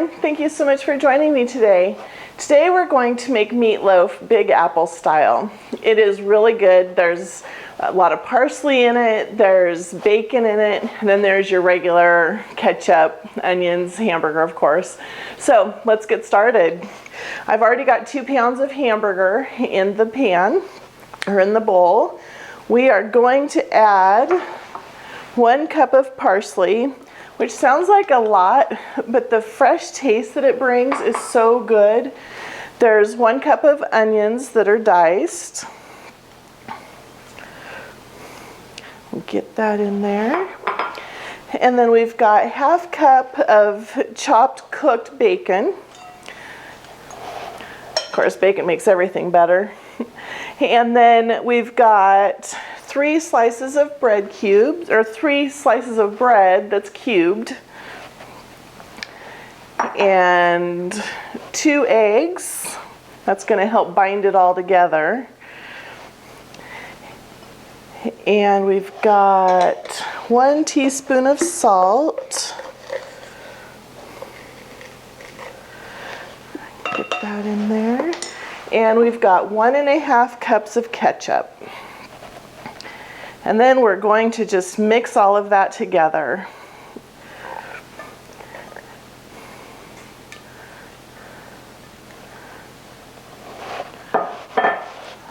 everyone. Thank you so much for joining me today. Today we're going to make meatloaf Big Apple style. It is really good. There's a lot of parsley in it, there's bacon in it, and then there's your regular ketchup, onions, hamburger of course. So let's get started. I've already got 2 pounds of hamburger in the pan, or in the bowl. We are going to add 1 cup of parsley, which sounds like a lot, but the fresh taste that it brings is so good. There's 1 cup of onions that are diced. We'll get that in there. And then we've got 1/2 cup of chopped cooked bacon. Of course, bacon makes everything better. And then we've got 3 slices of bread cubes, or 3 slices of bread that's cubed, and 2 eggs. That's going to help bind it all together. And we've got 1 teaspoon of salt. Get that in there. And we've got 1½ cups of ketchup. And then we're going to just mix all of that together.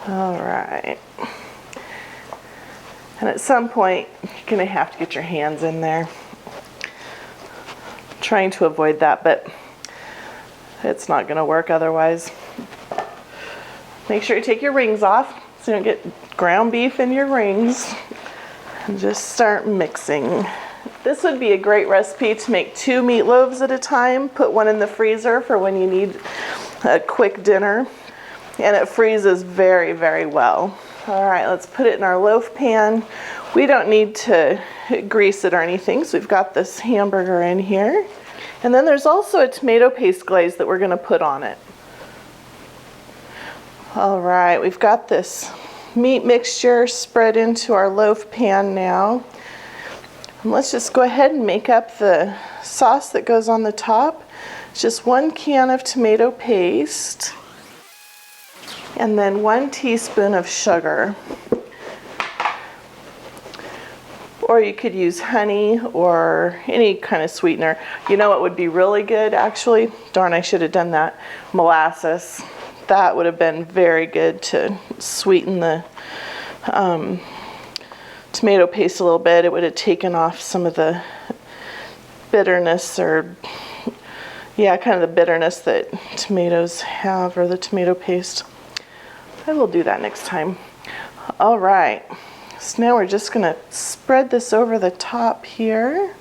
All right. And at some point, you're going to have to get your hands in there. I'm trying to avoid that, but it's not going to work otherwise. Make sure you take your rings off so you don't get ground beef in your rings. And just start mixing. This would be a great recipe to make 2 meatloaves at a time. Put 1 in the freezer for when you need a quick dinner. And it freezes very, very well. All right, let's put it in our loaf pan. We don't need to grease it or anything, so we've got this hamburger in here. And then there's also a tomato paste glaze that we're gonna put on it. All right, we've got this meat mixture spread into our loaf pan now. And let's just go ahead and make up the sauce that goes on the top. It's just 1 can of tomato paste, and then 1 teaspoon of sugar. Or you could use honey or any kind of sweetener. You know what would be really good actually? Darn, I should have done that. Molasses. That would have been very good to sweeten the tomato paste a little bit. It would have taken off some of the bitterness, or yeah, kind of the bitterness that tomatoes have, or the tomato paste. I will do that next time. All right, so now we're just gonna spread this over the top here.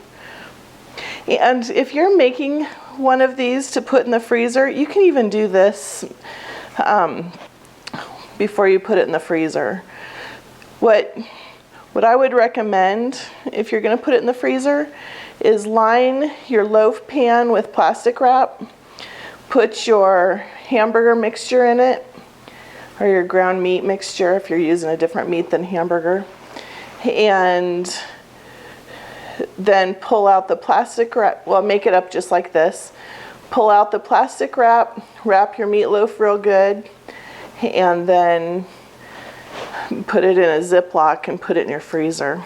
And if you're making one of these to put in the freezer, you can even do this before you put it in the freezer. What I would recommend if you're going to put it in the freezer is line your loaf pan with plastic wrap, put your hamburger mixture in it, or your ground meat mixture if you're using a different meat than hamburger, and then pull out the plastic wrap. Well, make it up just like this. Pull out the plastic wrap, wrap your meatloaf real good, and then put it in a Ziploc and put it in your freezer.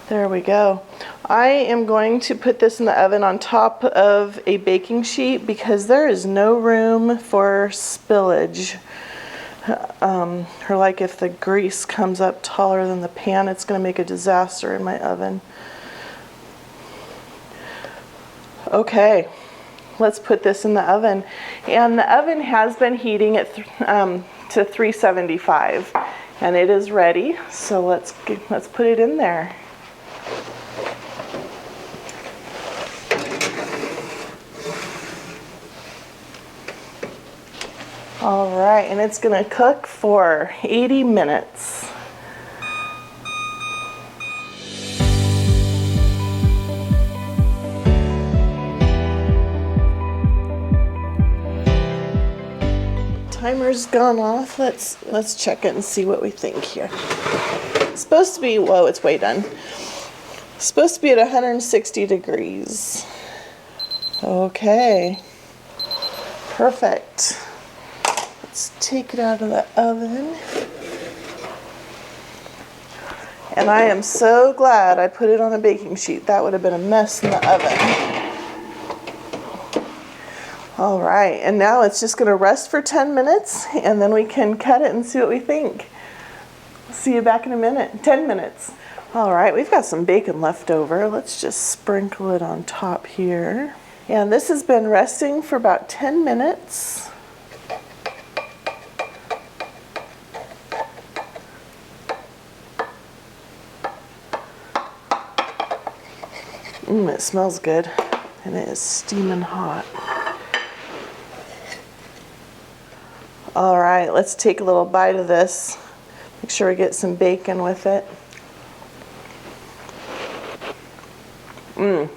There we go. I am going to put this in the oven on top of a baking sheet because there is no room for spillage. Or like if the grease comes up taller than the pan, it's going to make a disaster in my oven. Okay, let's put this in the oven. And the oven has been heating at to 375, and it is ready. So let's put it in there. All right, and it's gonna cook for 80 minutes. Timer's gone off. Let's check it and see what we think here. It's supposed to be, whoa, it's way done. It's supposed to be at 160 degrees. Okay, perfect. Let's take it out of the oven. And I am so glad I put it on a baking sheet. That would have been a mess in the oven. All right, and now it's just gonna rest for 10 minutes and then we can cut it and see what we think. See you back in a minute, 10 minutes. All right, we've got some bacon left over. Let's just sprinkle it on top here. And this has been resting for about 10 minutes. It smells good and it is steaming hot. All right, let's take a little bite of this. Make sure we get some bacon with it.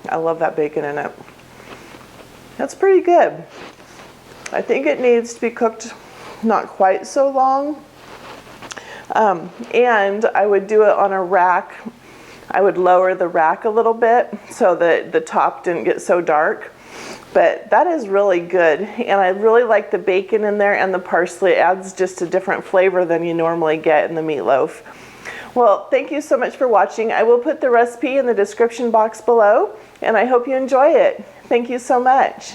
I love that bacon in it. That's pretty good. I think it needs to be cooked not quite so long. And I would do it on a rack. I would lower the rack a little bit so that the top didn't get so dark. But that is really good, and I really like the bacon in there, and the parsley adds just a different flavor than you normally get in the meatloaf. Well, thank you so much for watching. I will put the recipe in the description box below, and I hope you enjoy it. Thank you so much.